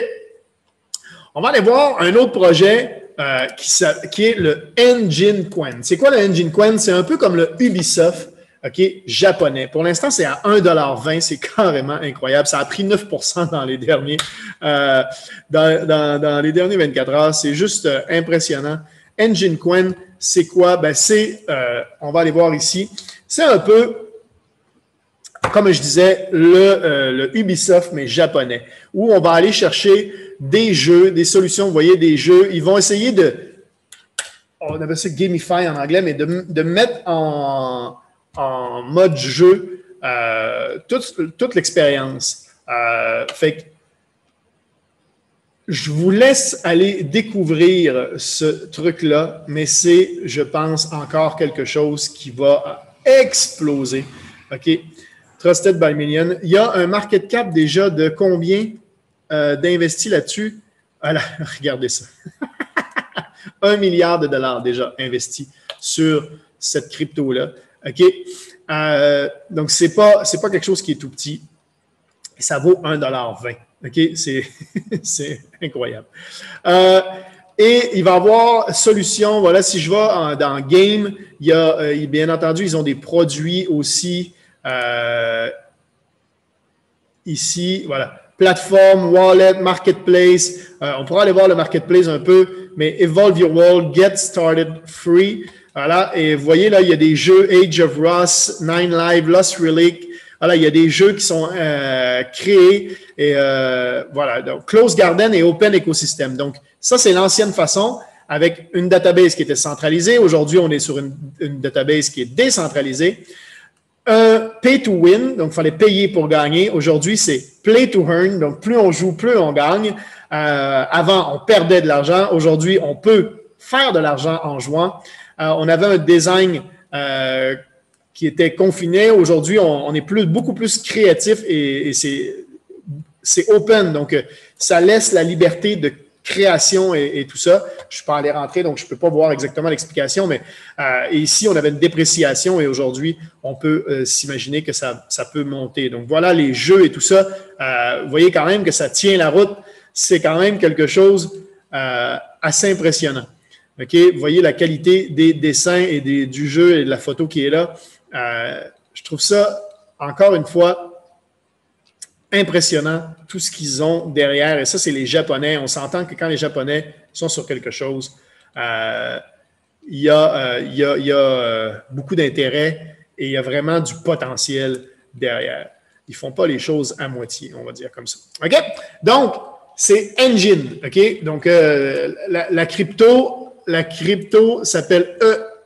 On va aller voir un autre projet qui est le Engine Coin. C'est quoi le Engine Coin? C'est un peu comme le Ubisoft, OK, japonais. Pour l'instant, c'est à 1,20 $. C'est carrément incroyable. Ça a pris 9% dans les derniers, dans les derniers 24 heures. C'est juste impressionnant. Engine Coin, c'est quoi? Ben, on va aller voir ici. C'est un peu, comme je disais, le Ubisoft, mais japonais, où on va aller chercher des jeux, des solutions, vous voyez, des jeux. Ils vont essayer on appelle ça gamify en anglais, mais de mettre en mode jeu toute l'expérience. Fait que je vous laisse aller découvrir ce truc-là, mais c'est, je pense, encore quelque chose qui va exploser. OK? Trusted by Million. Il y a un market cap déjà de combien d'investis là-dessus? Voilà, regardez ça. 1 milliard de dollars déjà investis sur cette crypto-là. OK? Donc, c'est pas quelque chose qui est tout petit. Ça vaut 1,20 $. OK? C'est incroyable. Et il va y avoir solution. Voilà, si je vais dans Game, il y a, bien entendu, ils ont des produits aussi. Ici, voilà. Plateforme, wallet, marketplace. On pourra aller voir le marketplace un peu, mais Evolve Your World, Get Started Free. Voilà. Et vous voyez là, il y a des jeux Age of Rust, Nine Live, Lost Relic. Voilà, il y a des jeux qui sont créés. Et voilà. Donc, Closed Garden et Open Ecosystem. Donc, ça, c'est l'ancienne façon avec une database qui était centralisée. Aujourd'hui, on est sur une database qui est décentralisée. Pay to win, donc il fallait payer pour gagner. Aujourd'hui, c'est play to earn, donc plus on joue, plus on gagne. Avant, on perdait de l'argent. Aujourd'hui, on peut faire de l'argent en jouant. On avait un design qui était confiné. Aujourd'hui, on est beaucoup plus créatif et c'est open. Donc, ça laisse la liberté de création et tout ça. Je ne suis pas allé rentrer, donc je ne peux pas voir exactement l'explication, mais ici, on avait une dépréciation et aujourd'hui, on peut s'imaginer que ça peut monter. Donc, voilà les jeux et tout ça. Vous voyez quand même que ça tient la route. C'est quand même quelque chose assez impressionnant. OK? Vous voyez la qualité des dessins et du jeu et de la photo qui est là. Je trouve ça, encore une fois, impressionnant, tout ce qu'ils ont derrière. Et ça, c'est les Japonais. On s'entend que quand les Japonais sont sur quelque chose, il y a beaucoup d'intérêt et il y a vraiment du potentiel derrière. Ils ne font pas les choses à moitié, on va dire comme ça. OK? Donc, c'est Engine. OK? Donc, la crypto s'appelle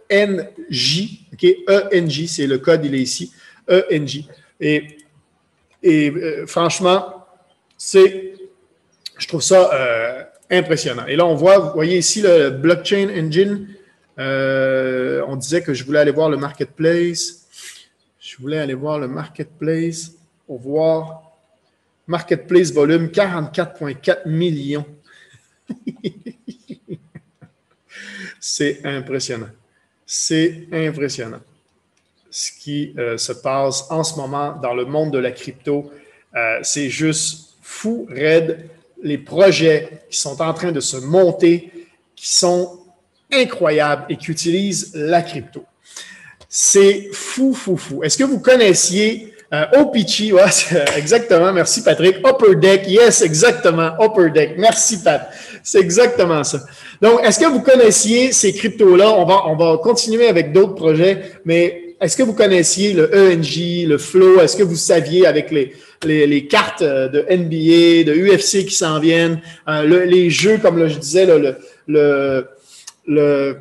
ENJ. OK? ENJ, c'est le code, il est ici. ENJ. Et franchement, je trouve ça impressionnant. Et là, vous voyez ici le Blockchain Engine. On disait que je voulais aller voir le Marketplace. Je voulais aller voir le Marketplace pour voir Marketplace volume 44,4 millions. C'est impressionnant. C'est impressionnant. Ce qui se passe en ce moment dans le monde de la crypto, c'est juste fou, raide. Les projets qui sont en train de se monter, qui sont incroyables et qui utilisent la crypto. C'est fou, fou, fou. Est-ce que vous connaissiez OPC? Ouais, exactement. Merci, Patrick. Upper Deck. Yes, exactement. Upper Deck. Merci, Pat. C'est exactement ça. Donc, est-ce que vous connaissiez ces cryptos-là? On va continuer avec d'autres projets, mais est-ce que vous connaissiez le ENJ, le Flow? Est-ce que vous saviez avec les cartes de NBA, de UFC qui s'en viennent, les jeux, comme là, je disais, là, le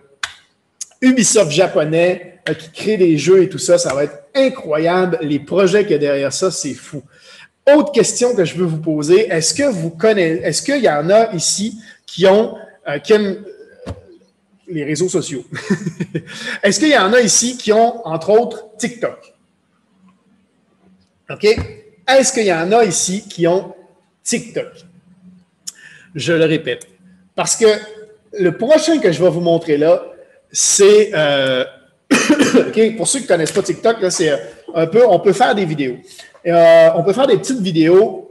Ubisoft japonais qui crée des jeux et tout ça, ça va être incroyable. Les projets qu'il y a derrière ça, c'est fou. Autre question que je veux vous poser, est-ce qu'il y en a ici qui aiment les réseaux sociaux? Est-ce qu'il y en a ici qui ont, entre autres, TikTok? OK? Est-ce qu'il y en a ici qui ont TikTok? Je le répète. Parce que le prochain que je vais vous montrer là, c'est... OK? Pour ceux qui ne connaissent pas TikTok, là, c'est un peu... On peut faire des vidéos. On peut faire des petites vidéos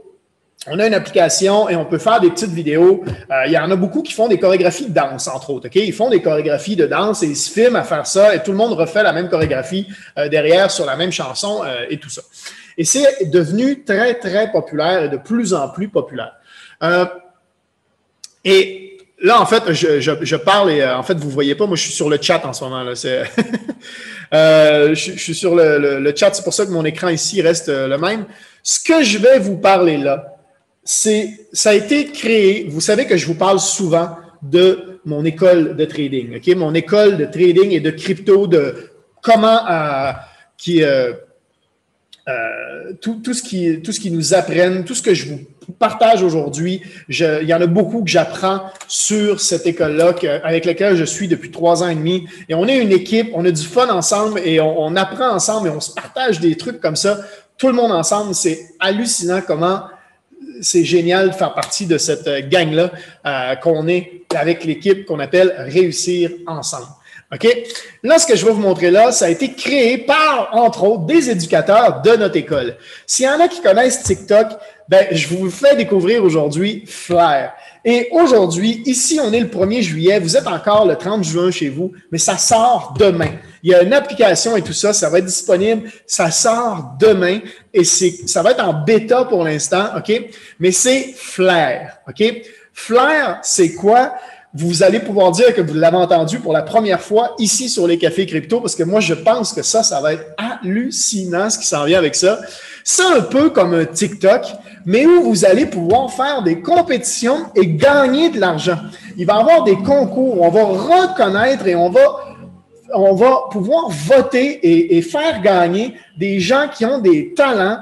on a une application et on peut faire des petites vidéos. Il y en a beaucoup qui font des chorégraphies de danse, entre autres. Okay? Ils font des chorégraphies de danse et ils se filment à faire ça et tout le monde refait la même chorégraphie derrière sur la même chanson et tout ça. Et c'est devenu très, très populaire et de plus en plus populaire. Et là, en fait, je parle et en fait, vous ne voyez pas, moi, je suis sur le chat en ce moment. Là. Je suis sur le chat, c'est pour ça que mon écran ici reste le même. Ce que je vais vous parler là, ça a été créé, vous savez que je vous parle souvent de mon école de trading, ok? Mon école de trading et de crypto, de comment tout ce qui nous apprennent, tout ce que je vous partage aujourd'hui, il y en a beaucoup que j'apprends sur cette école-là avec laquelle je suis depuis 3 ans et demi. Et on est une équipe, on a du fun ensemble et on apprend ensemble et on se partage des trucs comme ça, tout le monde ensemble. C'est hallucinant comment c'est génial de faire partie de cette gang-là qu'on est avec l'équipe qu'on appelle Réussir ensemble. OK? Là, ce que je vais vous montrer là, ça a été créé par, entre autres, des éducateurs de notre école. S'il y en a qui connaissent TikTok, ben, je vous fais découvrir aujourd'hui Flair. Et aujourd'hui, ici, on est le 1er juillet, vous êtes encore le 30 juin chez vous, mais ça sort demain. Il y a une application et tout ça, ça va être disponible, ça sort demain et ça va être en bêta pour l'instant, OK? Mais c'est Flair, OK? Flair, c'est quoi? Vous allez pouvoir dire que vous l'avez entendu pour la première fois ici sur les cafés crypto, parce que moi, je pense que ça va être hallucinant ce qui s'en vient avec ça. C'est un peu comme un TikTok, mais où vous allez pouvoir faire des compétitions et gagner de l'argent. Il va y avoir des concours où on va reconnaître et on va pouvoir voter et faire gagner des gens qui ont des talents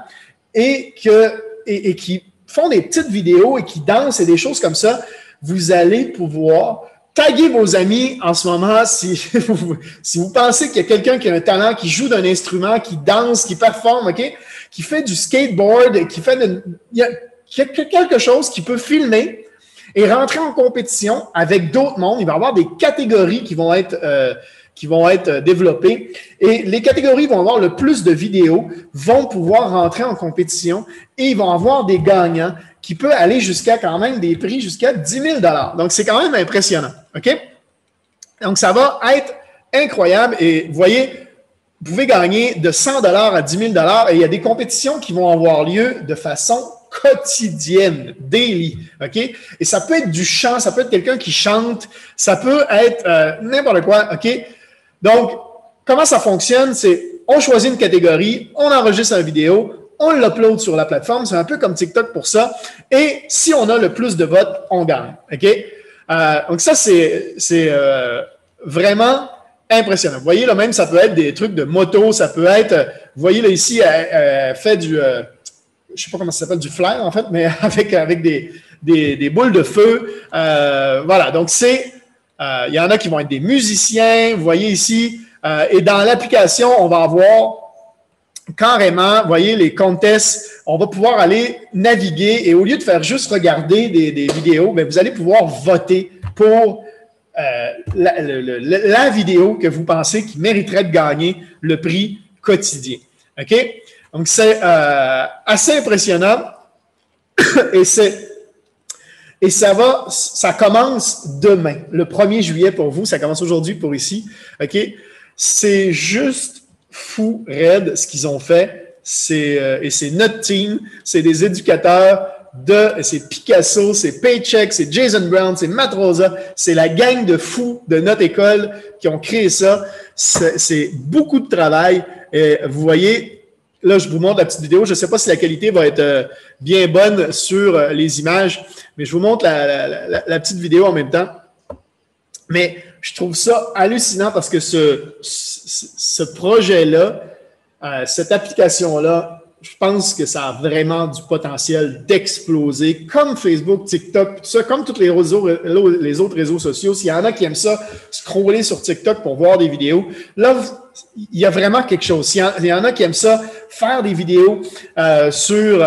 et qui font des petites vidéos et qui dansent et des choses comme ça. Vous allez pouvoir taguer vos amis en ce moment si vous pensez qu'il y a quelqu'un qui a un talent, qui joue d'un instrument, qui danse, qui performe, OK? Qui fait du skateboard, il y a quelque chose qui peut filmer et rentrer en compétition avec d'autres mondes. Il va y avoir des catégories qui vont être développées et les catégories vont avoir le plus de vidéos, vont pouvoir rentrer en compétition et ils vont avoir des gagnants qui peut aller jusqu'à quand même des prix jusqu'à 10 000 $. Donc, c'est quand même impressionnant. OK? Donc, ça va être incroyable. Et vous voyez, vous pouvez gagner de 100 $ à 10 000 $ et il y a des compétitions qui vont avoir lieu de façon quotidienne, daily. OK? Et ça peut être du chant, ça peut être quelqu'un qui chante, ça peut être n'importe quoi. OK? Donc, comment ça fonctionne? C'est on choisit une catégorie, on enregistre une vidéo, on l'upload sur la plateforme. C'est un peu comme TikTok pour ça. Et si on a le plus de votes, on gagne. OK? Donc, ça, c'est vraiment impressionnant. Vous voyez, là, même, ça peut être des trucs de moto. Ça peut être, vous voyez, là, ici, elle fait du, je ne sais pas comment ça s'appelle, du flair, en fait, mais avec des boules de feu. Voilà. Donc, il y en a qui vont être des musiciens. Vous voyez ici. Et dans l'application, on va avoir carrément, vous voyez, les contests, on va pouvoir aller naviguer et au lieu de faire juste regarder des vidéos, bien, vous allez pouvoir voter pour la vidéo que vous pensez qui mériterait de gagner le prix quotidien. OK? Donc, c'est assez impressionnant et ça commence demain, le 1er juillet pour vous, ça commence aujourd'hui pour ici. OK? C'est juste fou, raide, ce qu'ils ont fait. Et c'est notre team, c'est des éducateurs c'est Picasso, c'est Paycheck, c'est Jason Brown, c'est Matt Rosa, c'est la gang de fous de notre école qui ont créé ça. C'est beaucoup de travail. Et vous voyez, là, je vous montre la petite vidéo. Je ne sais pas si la qualité va être bien bonne sur les images, mais je vous montre la petite vidéo en même temps. Mais je trouve ça hallucinant parce que ce projet-là, cette application-là, je pense que ça a vraiment du potentiel d'exploser, comme Facebook, TikTok, tout ça, comme tous les autres réseaux sociaux. S'il y en a qui aiment ça, scroller sur TikTok pour voir des vidéos, là, il y a vraiment quelque chose. Il y en a qui aiment ça, faire des vidéos sur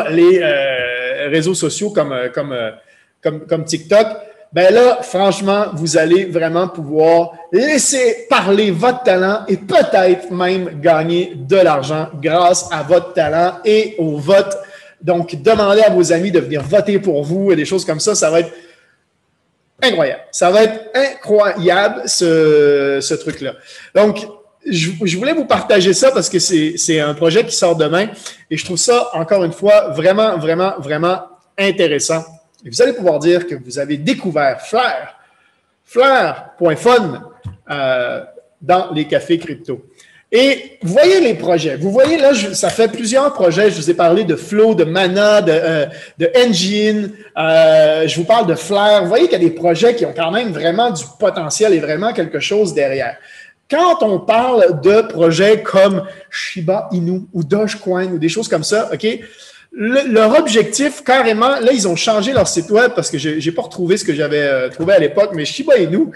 les réseaux sociaux comme TikTok, ben là, franchement, vous allez vraiment pouvoir laisser parler votre talent et peut-être même gagner de l'argent grâce à votre talent et au vote Donc, demandez à vos amis de venir voter pour vous et des choses comme ça va être incroyable. Ça va être incroyable, ce truc-là. Donc, je voulais vous partager ça parce que c'est un projet qui sort demain et je trouve ça, encore une fois, vraiment, vraiment, vraiment intéressant. Et vous allez pouvoir dire que vous avez découvert Flair.fun dans les cafés crypto. Et vous voyez les projets. Vous voyez là, ça fait plusieurs projets. Je vous ai parlé de Flow, de Mana, de Engine. Je vous parle de Flair. Vous voyez qu'il y a des projets qui ont quand même vraiment du potentiel et vraiment quelque chose derrière. Quand on parle de projets comme Shiba Inu ou Dogecoin ou des choses comme ça, OK, leur objectif, carrément, là, ils ont changé leur site web parce que je n'ai pas retrouvé ce que j'avais trouvé à l'époque, mais Shiba Inu,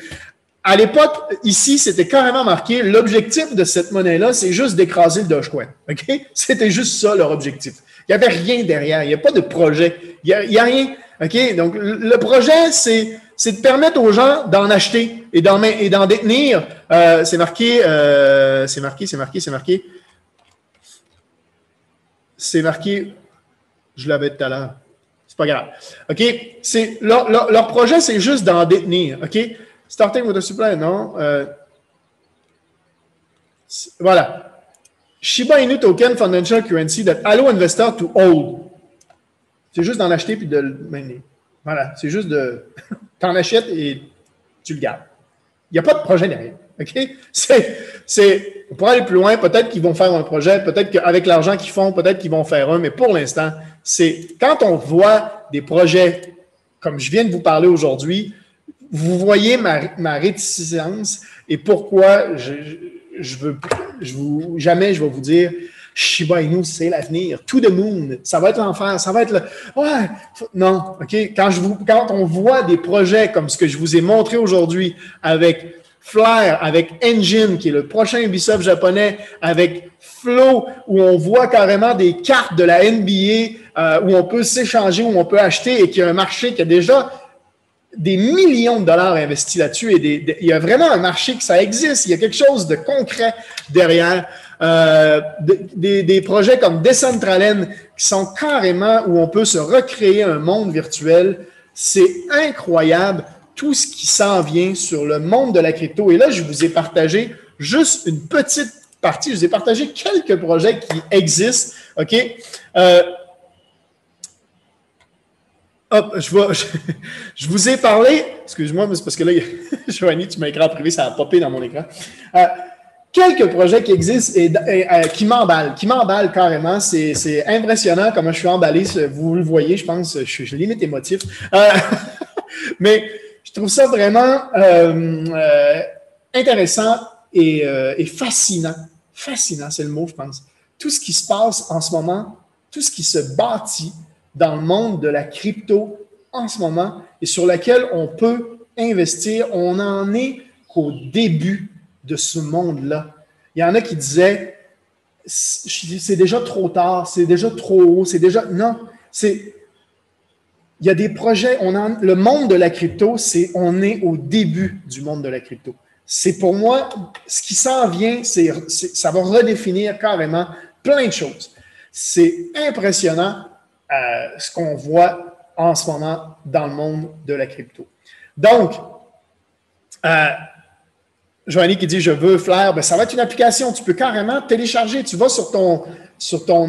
à l'époque, ici, c'était carrément marqué, l'objectif de cette monnaie-là, c'est juste d'écraser le Dogecoin. OK? C'était juste ça, leur objectif. Il n'y avait rien derrière. Il n'y a pas de projet. Il n'y a rien. OK? Donc, le projet, c'est de permettre aux gens d'en acheter et d'en détenir. C'est marqué, je l'avais tout à l'heure. C'est pas grave. OK? Leur projet, c'est juste d'en détenir. OK? Starting with a supply, non. Voilà. Shiba Inu token financial currency that allow investor to hold. C'est juste d'en acheter puis de le maintenir. Voilà. C'est juste de. T'en achètes et tu le gardes. Il n'y a pas de projet derrière. OK? On pourrait aller plus loin. Peut-être qu'ils vont faire un projet. Peut-être qu'avec l'argent qu'ils font, peut-être qu'ils vont faire un. Mais pour l'instant, c'est quand on voit des projets comme je viens de vous parler aujourd'hui, vous voyez ma réticence et pourquoi jamais je vais vous dire Shiba Inu, c'est l'avenir. To the moon. Ça va être l'enfer. Ça va être le. Ouais. Non. OK? Quand on voit des projets comme ce que je vous ai montré aujourd'hui avec Flair, avec Engine, qui est le prochain Ubisoft japonais, avec Flow, où on voit carrément des cartes de la NBA, où on peut s'échanger, où on peut acheter et qu'il y a un marché qui a déjà des millions de dollars investis là-dessus et il y a vraiment un marché que ça existe. Il y a quelque chose de concret derrière. Des projets comme Decentraland qui sont carrément où on peut se recréer un monde virtuel. C'est incroyable tout ce qui s'en vient sur le monde de la crypto. Et là, je vous ai partagé juste une petite partie. Je vous ai partagé quelques projets qui existent. OK? Hop, je vous ai parlé, excuse-moi, mais c'est parce que là, Joanie, tu m'as écrit en privé, ça a popé dans mon écran. Quelques projets qui existent et qui m'emballent carrément. C'est impressionnant comment je suis emballé. Vous le voyez, je pense, je suis limite émotif. Mais je trouve ça vraiment intéressant et fascinant. Fascinant, c'est le mot, je pense. Tout ce qui se passe en ce moment, tout ce qui se bâtit dans le monde de la crypto en ce moment et sur laquelle on peut investir. On n'en est qu'au début de ce monde-là. Il y en a qui disaient c'est déjà trop tard, c'est déjà trop haut, c'est déjà. Non, il y a des projets, le monde de la crypto, on est au début du monde de la crypto. C'est pour moi, ce qui s'en vient, ça va redéfinir carrément plein de choses. C'est impressionnant ce qu'on voit en ce moment dans le monde de la crypto. Donc, Joanie qui dit « Je veux Flair », ben, ça va être une application. Tu peux carrément télécharger. Tu vas sur ton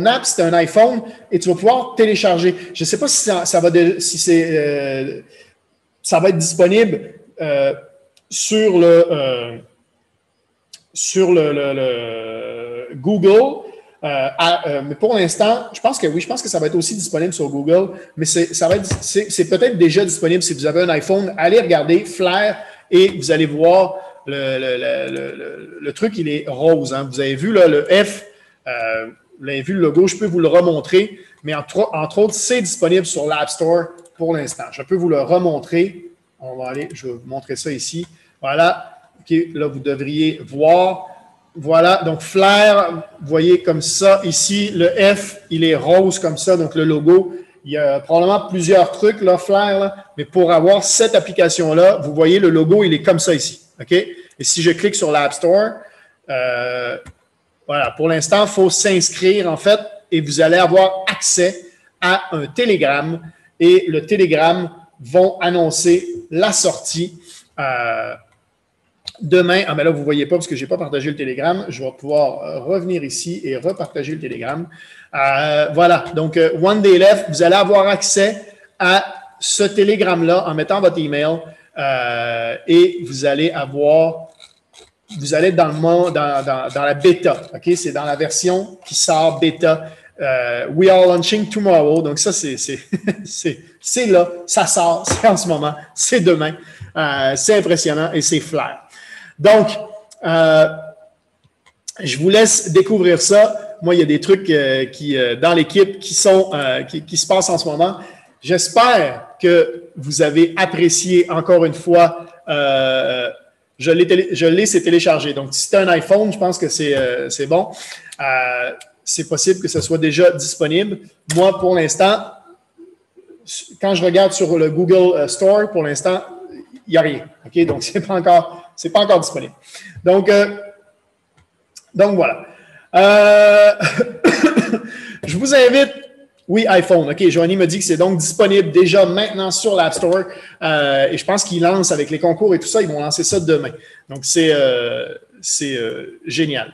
app, si tu as un iPhone, et tu vas pouvoir télécharger. Je ne sais pas si ça va être disponible sur le Google. Mais pour l'instant, je pense que oui, je pense que ça va être aussi disponible sur Google, mais c'est peut-être déjà disponible si vous avez un iPhone. Allez regarder Flair et vous allez voir le truc, il est rose. Hein. Vous avez vu là, le F, vous avez vu le logo, je peux vous le remontrer, mais entre autres, c'est disponible sur l'App Store pour l'instant. Je peux vous le remontrer. Je vais vous montrer ça ici. Voilà. OK, là, vous devriez voir. Voilà, donc Flair, vous voyez comme ça, ici, le F, il est rose comme ça, donc le logo. Il y a probablement plusieurs trucs, là, Flair, là, mais pour avoir cette application-là, vous voyez, le logo, il est comme ça ici, OK? Et si je clique sur l'App Store, voilà, pour l'instant, il faut s'inscrire, en fait, et vous allez avoir accès à un Telegram et le Telegram vont annoncer la sortie demain. Ah, mais là, vous ne voyez pas parce que je n'ai pas partagé le Telegram. Je vais pouvoir revenir ici et repartager le Telegram. Voilà. Donc, One Day Left, vous allez avoir accès à ce Telegram-là en mettant votre email et vous allez être dans le monde, dans la bêta. OK? C'est dans la version qui sort bêta. We are launching tomorrow. Donc, ça, c'est là. Ça sort. C'est en ce moment. C'est demain. C'est impressionnant et c'est flair. Donc, je vous laisse découvrir ça. Moi, il y a des trucs dans l'équipe qui se passent en ce moment. J'espère que vous avez apprécié encore une fois. Je l'ai, c'est téléchargé. Donc, si tu as un iPhone, je pense que c'est bon. C'est possible que ce soit déjà disponible. Moi, pour l'instant, quand je regarde sur le Google Store, pour l'instant, il n'y a rien. OK? Donc, c'est pas encore disponible. Donc voilà. Je vous invite. Oui, iPhone. OK, Joanie me dit que c'est donc disponible déjà maintenant sur l'App Store. Et je pense qu'ils lancent avec les concours et tout ça. Ils vont lancer ça demain. Donc, c'est génial.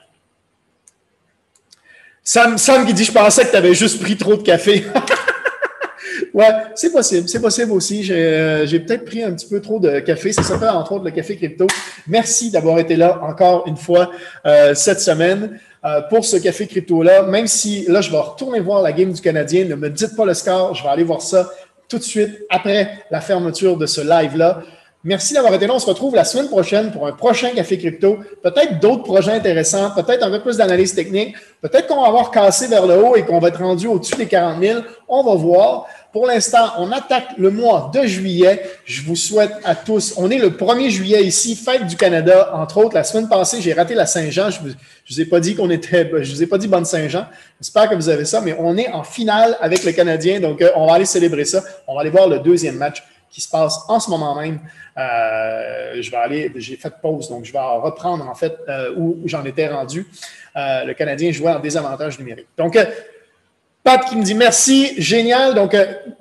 Sam qui dit « Je pensais que tu avais juste pris trop de café. » Ouais, c'est possible. C'est possible aussi. J'ai peut-être pris un petit peu trop de café. Ça s'appelle entre autres le café crypto. Merci d'avoir été là encore une fois cette semaine pour ce café crypto-là. Même si là, je vais retourner voir la game du Canadien. Ne me dites pas le score. Je vais aller voir ça tout de suite après la fermeture de ce live-là. Merci d'avoir été là. On se retrouve la semaine prochaine pour un prochain Café Crypto. Peut-être d'autres projets intéressants, peut-être un peu plus d'analyse technique. Peut-être qu'on va avoir cassé vers le haut et qu'on va être rendu au-dessus des 40 000. On va voir. Pour l'instant, on attaque le mois de juillet. Je vous souhaite à tous. On est le 1er juillet ici, fête du Canada, entre autres. La semaine passée, j'ai raté la Saint-Jean. Je vous ai pas dit je vous ai pas dit bonne Saint-Jean. J'espère que vous avez ça, mais on est en finale avec le Canadien. Donc, on va aller célébrer ça. On va aller voir le deuxième match qui se passe en ce moment même. J'ai fait pause, donc je vais en reprendre en fait où j'en étais rendu. Le Canadien jouait en désavantage numérique. Donc, Pat qui me dit merci, génial. Donc,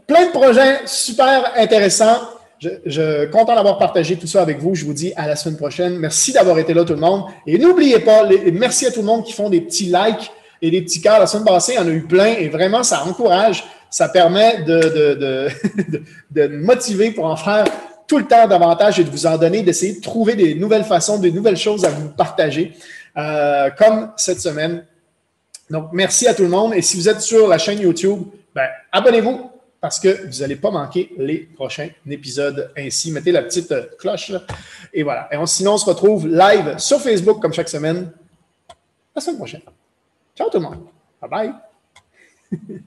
plein de projets super intéressants. Je suis content d'avoir partagé tout ça avec vous. Je vous dis à la semaine prochaine. Merci d'avoir été là, tout le monde. Et n'oubliez pas, merci à tout le monde qui font des petits likes et des petits cœurs. La semaine passée, il y en a eu plein et vraiment, ça encourage. Ça permet de me motiver pour en faire tout le temps davantage et de vous en donner, d'essayer de trouver des nouvelles façons, des nouvelles choses à vous partager, comme cette semaine. Donc, merci à tout le monde. Et si vous êtes sur la chaîne YouTube, abonnez-vous parce que vous n'allez pas manquer les prochains épisodes ainsi. Mettez la petite cloche là. Et voilà. Et sinon, on se retrouve live sur Facebook comme chaque semaine la semaine prochaine. Ciao tout le monde. Bye bye.